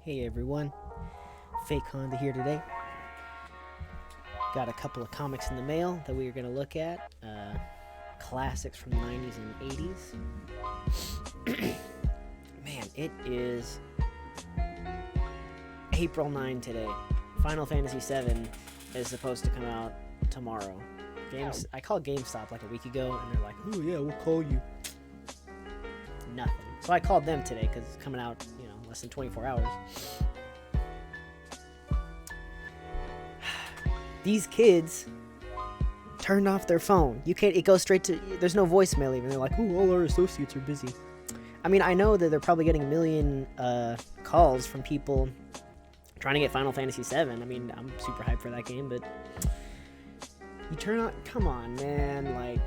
Hey everyone, Fake Honda here today. Got a couple of comics in the mail that we are going to look at. Classics from the 90s and 80s. Man, it is April 9 today. Final Fantasy VII is supposed to come out tomorrow. I called GameStop like a week ago, and they're like, "Oh yeah, we'll call you." Nothing. So I called them today because it's coming out, less than 24 hours. These kids turned off their phone. You can't. It goes straight to. There's no voicemail even. They're like, "Oh, all our associates are busy." I mean, I know that they're probably getting a million calls from people trying to get Final Fantasy VII. I mean, I'm super hyped for that game, but you turn on. Come on, man. Like,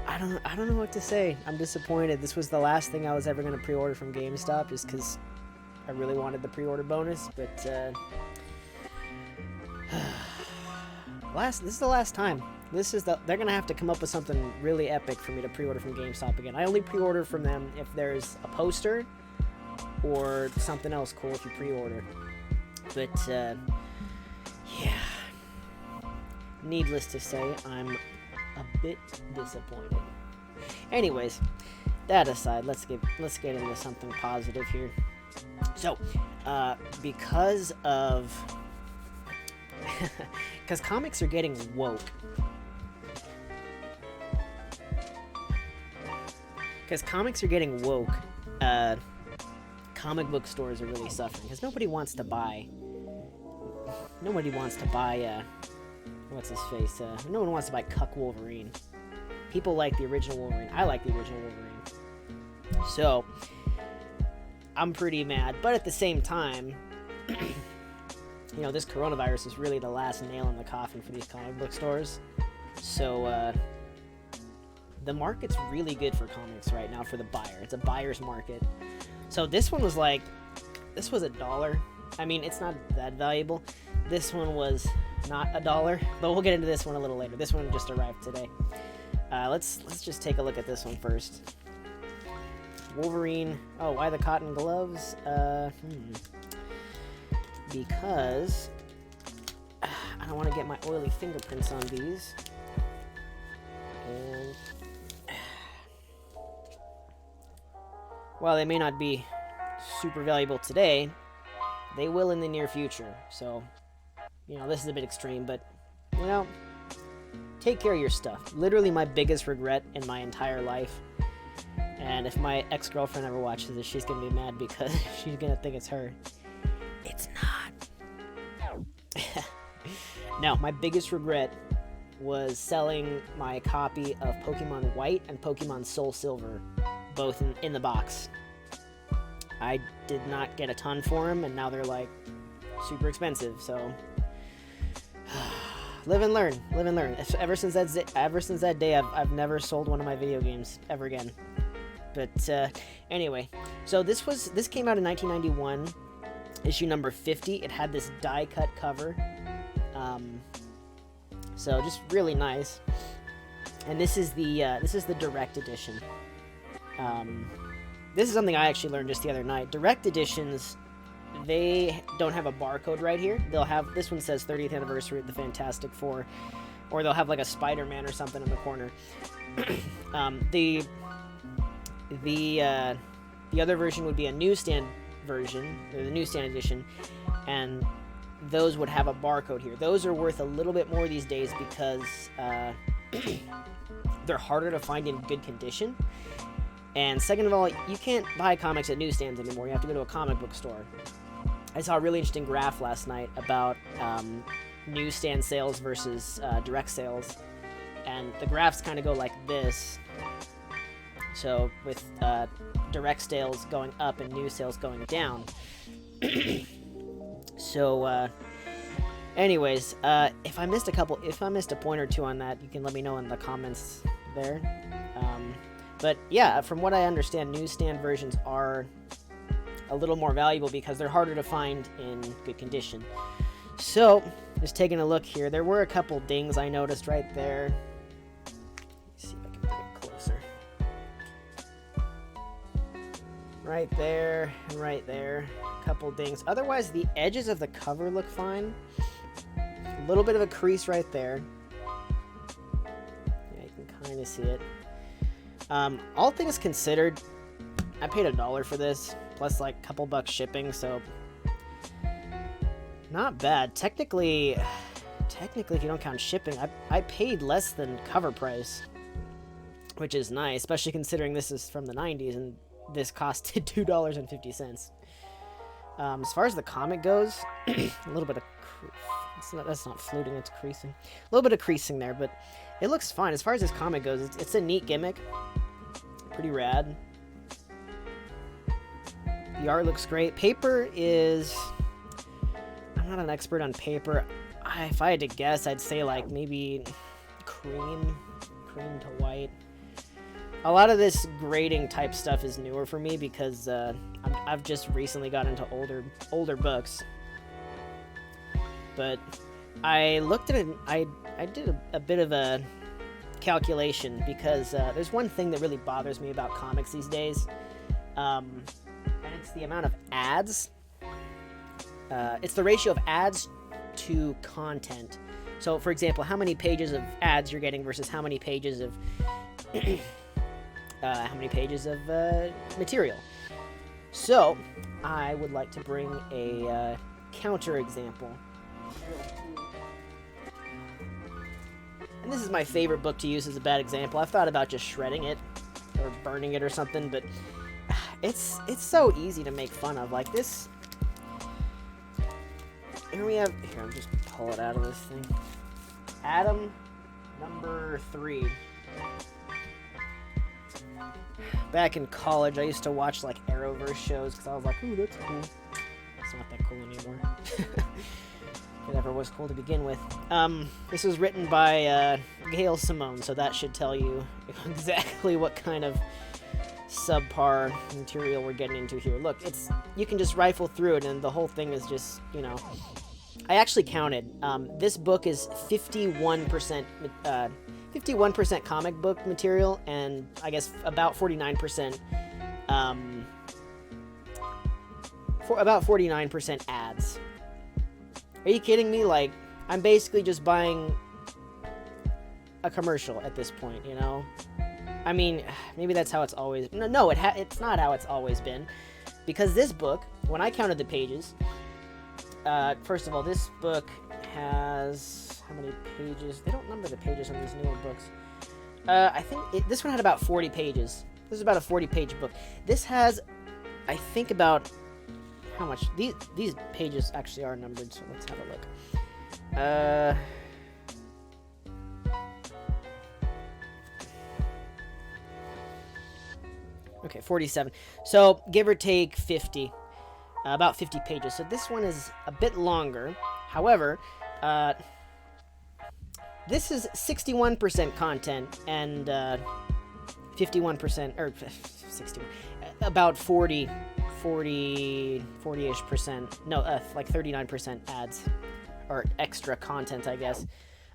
I don't know what to say. I'm disappointed. This was the last thing I was ever going to pre-order from GameStop, just because I really wanted the pre-order bonus, but this is the last time. They're gonna have to come up with something really epic for me to pre-order from GameStop again. I only pre-order from them if there's a poster or something else cool if you pre-order. But yeah, needless to say, I'm a bit disappointed. Anyways, that aside, let's get into something positive here. So, because comics are getting woke. Comic book stores are really suffering because nobody wants to buy. What's his face? No one wants to buy Cuck Wolverine. People like the original Wolverine. I like the original Wolverine. So, I'm pretty mad, but at the same time, this coronavirus is really the last nail in the coffin for these comic book stores. So, the market's really good for comics right now for the buyer. It's a buyer's market. So this one was $1. I mean, it's not that valuable. This one was not $1, but we'll get into this one a little later. This one just arrived today. Let's just take a look at this one first. Wolverine. Oh, why the cotton gloves? Because I don't want to get my oily fingerprints on these. And while they may not be super valuable today, they will in the near future. So, this is a bit extreme, but, take care of your stuff. Literally my biggest regret in my entire life. And if my ex-girlfriend ever watches this, she's going to be mad because she's going to think it's her. It's not. No, my biggest regret was selling my copy of Pokemon White and Pokemon Soul Silver, both in the box. I did not get a ton for them, and now they're super expensive. So live and learn. Ever since that day, I've never sold one of my video games ever again. But anyway, so this came out in 1991, issue number 50. It had this die-cut cover, so just really nice. And this is the direct edition. This is something I actually learned just the other night. Direct editions, they don't have a barcode right here. They'll have, this one says 30th anniversary of the Fantastic Four, or they'll have like a Spider-Man or something in the corner. The other version would be a newsstand version, or the newsstand edition, and those would have a barcode here. Those are worth a little bit more these days because they're harder to find in good condition. And second of all, you can't buy comics at newsstands anymore. You have to go to a comic book store. I saw a really interesting graph last night about newsstand sales versus direct sales, and the graphs kind of go like this. So with direct sales going up and news sales going down. So anyways, if I missed a point or two on that, you can let me know in the comments there. But yeah, from what I understand, newsstand versions are a little more valuable because they're harder to find in good condition. So just taking a look here, there were a couple dings I noticed right there. Let's see if I can bring it closer. right there, and right there. A couple dings. Otherwise, the edges of the cover look fine. A little bit of a crease right there. Yeah, you can kind of see it. All things considered, I paid $1 for this, plus like a couple bucks shipping, so not bad. Technically, if you don't count shipping, I paid less than cover price, which is nice, especially considering this is from the 90s and this costed $2.50. As far as the comic goes, a little bit of that's not fluting, it's creasing. A little bit of creasing there, but it looks fine. As far as this comic goes, it's a neat gimmick. Pretty rad. The art looks great. Paper is... I'm not an expert on paper. If I had to guess, I'd say like maybe cream to white. A lot of this grading type stuff is newer for me because I've just recently got into older books. But I looked at it. I did a bit of a calculation because there's one thing that really bothers me about comics these days, and it's the amount of ads. It's the ratio of ads to content. So, for example, how many pages of ads you're getting versus how many pages of material. So, I would like to bring a counter example. And this is my favorite book to use as a bad example. I've thought about just shredding it or burning it or something, but it's so easy to make fun of. Like this. Here I'll just pull it out of this thing. Atom number 3. Back in college, I used to watch like Arrowverse shows because I was like, ooh, that's cool. It's not that cool anymore. It never was cool to begin with. This was written by Gail Simone, so that should tell you exactly what kind of subpar material we're getting into here. Look, you can just rifle through it, and the whole thing is just, I actually counted. This book is 51% comic book material, and I guess about 49%, about 49% ads. Are you kidding me? Like, I'm basically just buying a commercial at this point, I mean, maybe that's how it's always... No, it's not how it's always been. Because this book, when I counted the pages... first of all, this book has... How many pages? They don't number the pages on these newer books. I think this one had about 40 pages. This is about a 40-page book. This has, I think, about... How much? These pages actually are numbered, so let's have a look. Okay, 47. So, give or take 50. About 50 pages. So this one is a bit longer. However, this is 61% content and 51%, or 61, about 40-ish percent. No, like 39% ads or extra content, I guess.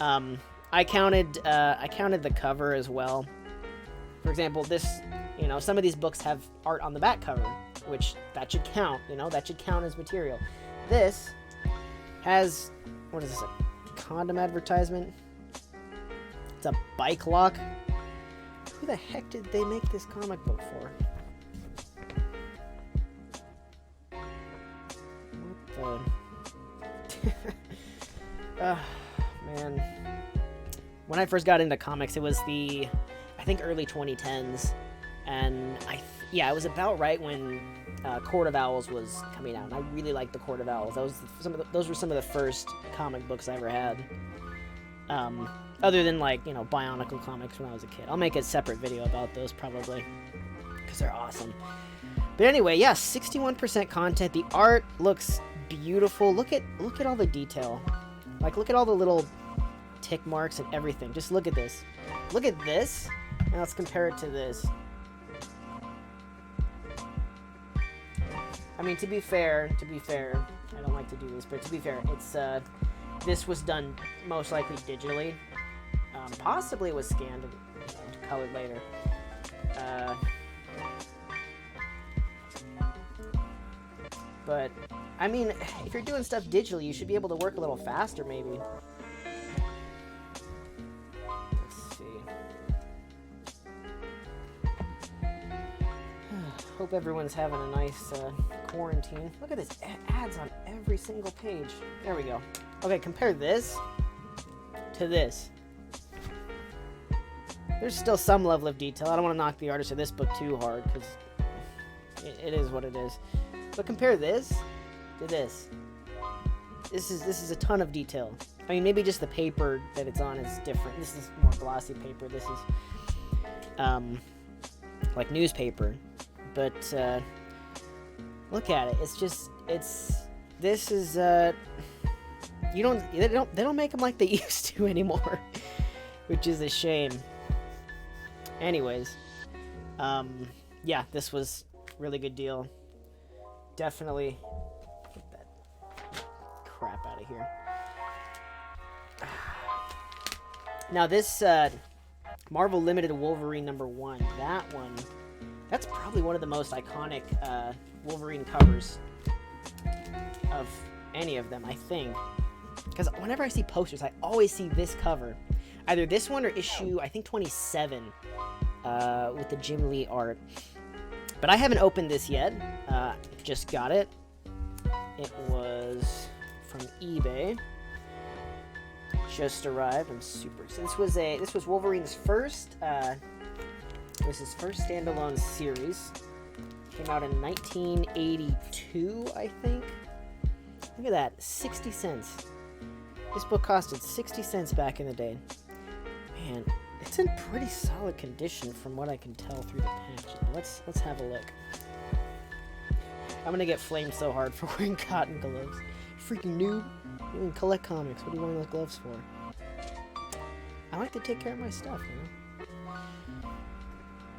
I counted the cover as well. For example, this, some of these books have art on the back cover, which that should count, that should count as material. This has, what is this, a condom advertisement? It's a bike lock. Who the heck did they make this comic book for? What the... man. When I first got into comics, it was I think early 2010s. And it was about right when Court of Owls was coming out, and I really liked the Court of Owls. Those were some of the first comic books I ever had. Other than Bionicle comics when I was a kid. I'll make a separate video about those probably, because they're awesome. But anyway, yeah, 61% content. The art looks beautiful. Look at all the detail. Look at all the little tick marks and everything. Just look at this. Look at this. Now let's compare it to this. I mean, to be fair, I don't like to do this, but to be fair, it's, this was done most likely digitally. Possibly it was scanned and colored later. But, I mean, if you're doing stuff digitally, you should be able to work a little faster, maybe. Let's see. Hope everyone's having a nice quarantine. Look at this, ads on every single page. There we go. Okay, compare this to this. There's still some level of detail. I don't want to knock the artist of this book too hard, because it is what it is. But compare this to this. This is a ton of detail. I mean, maybe just the paper that it's on is different. This is more glossy paper. This is like newspaper. But look at it. It's just this is they don't make them like they used to anymore, which is a shame. Anyways, yeah, this was really good deal. Definitely get that crap out of here. Now this Marvel Limited Wolverine #1, that one, that's probably one of the most iconic Wolverine covers of any of them, I think. Because whenever I see posters, I always see this cover. Either this one or issue, I think 27, with the Jim Lee art. But I haven't opened this yet. Just got it. It was from eBay. Just arrived. I'm super excited. This was Wolverine's first. It was his first standalone series. Came out in 1982, I think. Look at that, 60 cents. This book costed 60 cents back in the day. Man, it's in pretty solid condition from what I can tell through the packaging. Let's have a look. I'm gonna get flamed so hard for wearing cotton gloves. Freaking noob. You can collect comics. What are you wearing those gloves for? I like to take care of my stuff, you know?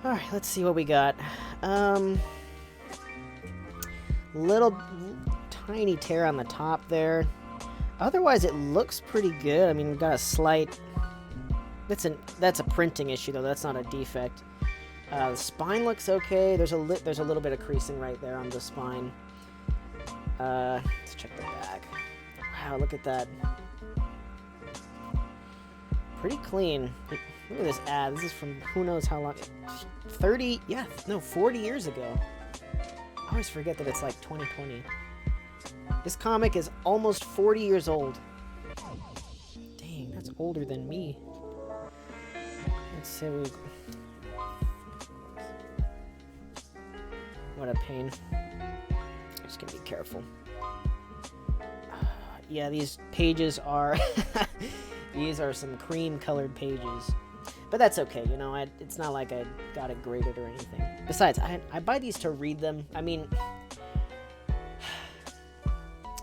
Alright, let's see what we got. Little tiny tear on the top there. Otherwise, it looks pretty good. I mean, we've got a slight... That's a printing issue, though. That's not a defect. The spine looks okay. There's a little bit of creasing right there on the spine. Let's check the back. Wow, look at that. Pretty clean. Look at this ad. This is from who knows how long. 40 years ago. I always forget that it's like 2020. This comic is almost 40 years old. Dang, that's older than me. Let's say we... What a pain. Just gonna be careful. Yeah, these pages are... These are some cream-colored pages. But that's okay, you know, it's not like I got it graded or anything. Besides, I buy these to read them. I mean...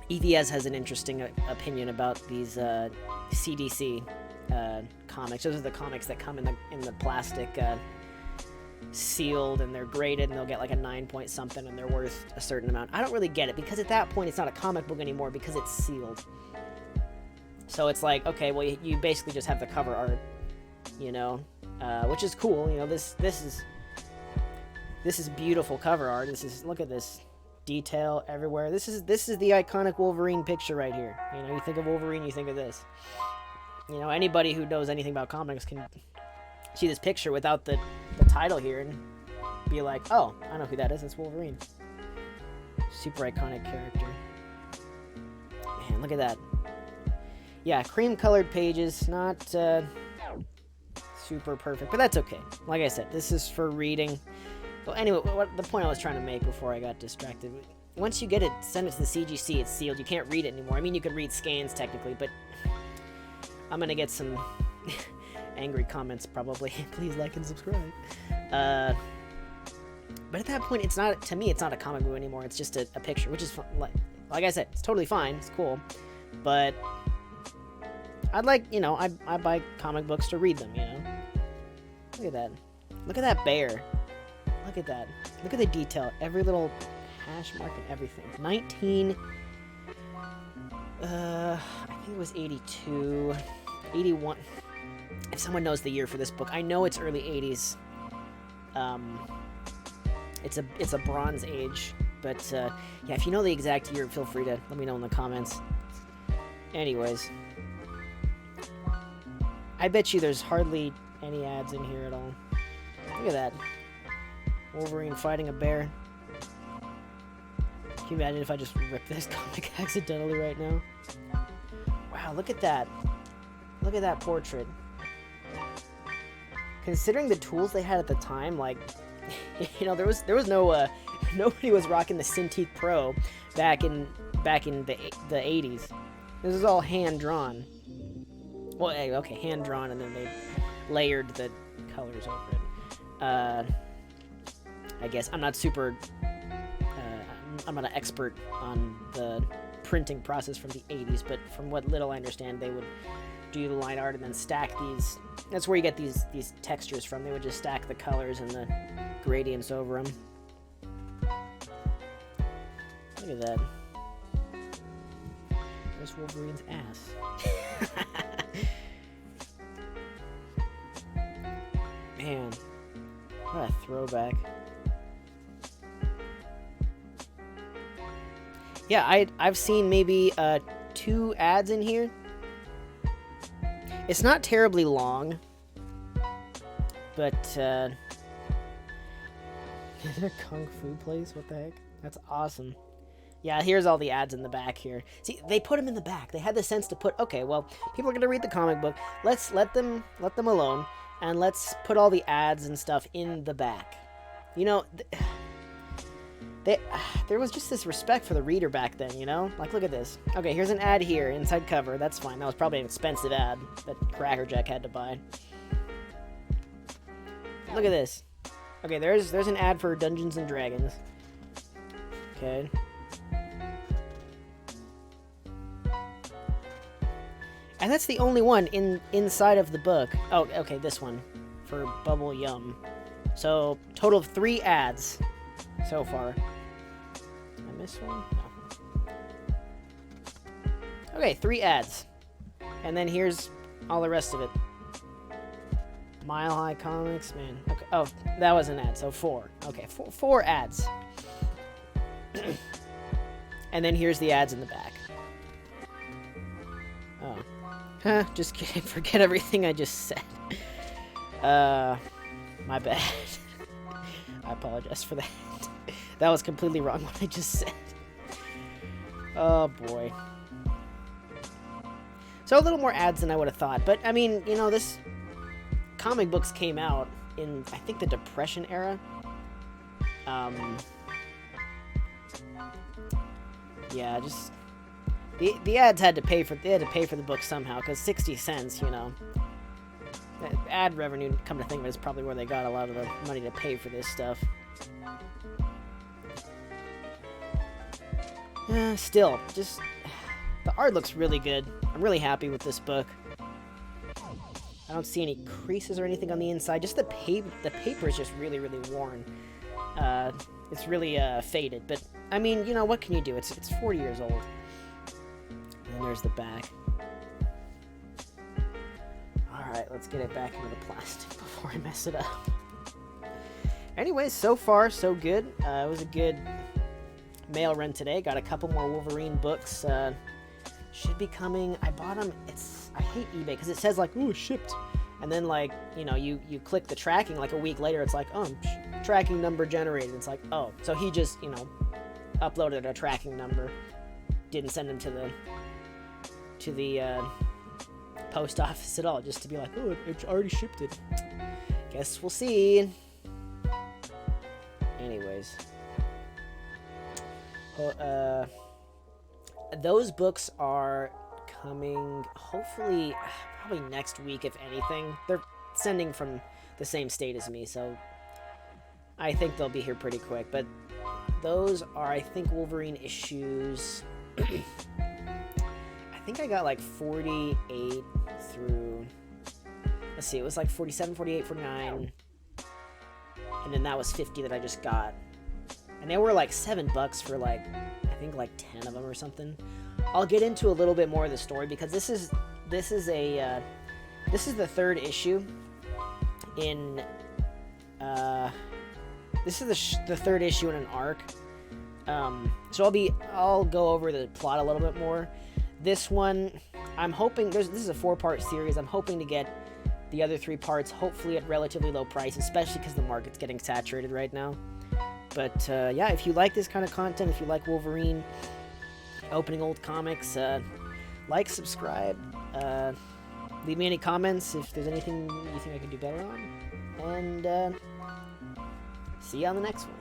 EVS has an interesting opinion about these CDC comics. Those are the comics that come in the plastic sealed, and they're graded, and they'll get like a 9 point something, and they're worth a certain amount. I don't really get it, because at that point it's not a comic book anymore because it's sealed. So it's like, okay, well, you basically just have the cover art, you know, which is cool. You know, this is beautiful cover art. Look at this detail everywhere. This is the iconic Wolverine picture right here. You know, you think of Wolverine, you think of this. You know, anybody who knows anything about comics can see this picture without the title here and be like, oh, I know who that is. It's Wolverine. Super iconic character. Man, look at that. Yeah, cream-colored pages, not super perfect, but that's okay. Like I said, this is for reading. Well, anyway, the point I was trying to make before I got distracted, once you get it, send it to the CGC, it's sealed. You can't read it anymore. I mean, you could read scans technically, but I'm going to get some angry comments probably. Please like and subscribe. But at that point, it's not, to me, it's not a comic book anymore. It's just a picture, which is fun. Like I said, it's totally fine. It's cool. But I'd like, you know, I buy comic books to read them, you know. Look at that. Look at that bear. Look at that. Look at the detail. Every little hash mark and everything. I think it was 82, 81. If someone knows the year for this book, I know it's early 80s. It's a Bronze Age But, yeah, if you know the exact year, feel free to let me know in the comments. Anyways. I bet you there's hardly any ads in here at all. Look at that. Wolverine fighting a bear. Can you imagine if I just ripped this comic accidentally right now? Wow, look at that. Look at that portrait. Considering the tools they had at the time, like, you know, there was no, nobody was rocking the Cintiq Pro back in the 80s. This is all hand-drawn. Well, okay, hand-drawn, and then they layered the colors over it. I guess I'm not super... I'm not an expert on the printing process from the 80s, but from what little I understand, they would do the line art and then stack these... That's where you get these textures from. They would just stack the colors and the gradients over them. Look at that. There's Wolverine's ass. Man, what a throwback. Yeah, I've seen maybe 2 ads in here. It's not terribly long, but is there a kung fu place? What the heck? That's awesome. Yeah, here's all the ads in the back here. See, they put them in the back. They had the sense to put, okay, well, people are going to read the comic book. Let's let them alone, and let's put all the ads and stuff in the back. You know, there was just this respect for the reader back then, you know? Like, look at this. Okay, here's an ad here, inside cover. That's fine. That was probably an expensive ad that Crackerjack had to buy. Look at this. Okay, there's an ad for Dungeons and Dragons. Okay. And that's the only one inside of the book. Oh, okay, this one. For Bubble Yum. So, total of 3 ads so far. Did I miss one? No. Okay, 3 ads. And then here's all the rest of it. Mile High Comics, man. Okay. Oh, that was an ad, so 4. Okay, 4 ads. And then here's the ads in the back. Oh. Huh, just kidding. Forget everything I just said. My bad. I apologize for that. That was completely wrong what I just said. Oh, boy. So a little more ads than I would have thought. But, I mean, you know, this comic books came out in, I think, the Depression era. Yeah, just... The ads had to pay for the book somehow, because 60 cents, you know. Ad revenue, come to think of it, is probably where they got a lot of the money to pay for this stuff. Still, just... The art looks really good. I'm really happy with this book. I don't see any creases or anything on the inside. Just the paper is just really, really worn. It's really faded, but, I mean, you know, what can you do? It's 40 years old. And there's the back. Alright, let's get it back into the plastic before I mess it up. Anyways, so far, so good. It was a good mail run today. Got a couple more Wolverine books. Should be coming. I bought them. I hate eBay because it says, like, ooh, shipped. And then, like, you know, you click the tracking, like, a week later, it's like, oh, tracking number generated. It's like, oh. So he just, you know, uploaded a tracking number. Didn't send them to the post office at all, just to be like, oh, it already shipped it. Guess we'll see. Anyways. Those books are coming, hopefully, probably next week, if anything. They're sending from the same state as me, so I think they'll be here pretty quick. But those are, I think, Wolverine issues... I think I got like 48 through, let's see, it was like 47, 48, 49, and then that was 50 that I just got, and they were like $7 for like, I think like 10 of them or something. I'll get into a little bit more of the story because this is the 3rd issue in, this is the 3rd issue in an arc. So I'll go over the plot a little bit more. This one, I'm hoping, this is a 4-part series. I'm hoping to get the other 3 parts, hopefully at relatively low price, especially because the market's getting saturated right now. But yeah, if you like this kind of content, if you like Wolverine, opening old comics, like, subscribe, leave me any comments if there's anything you think I could do better on, and see you on the next one.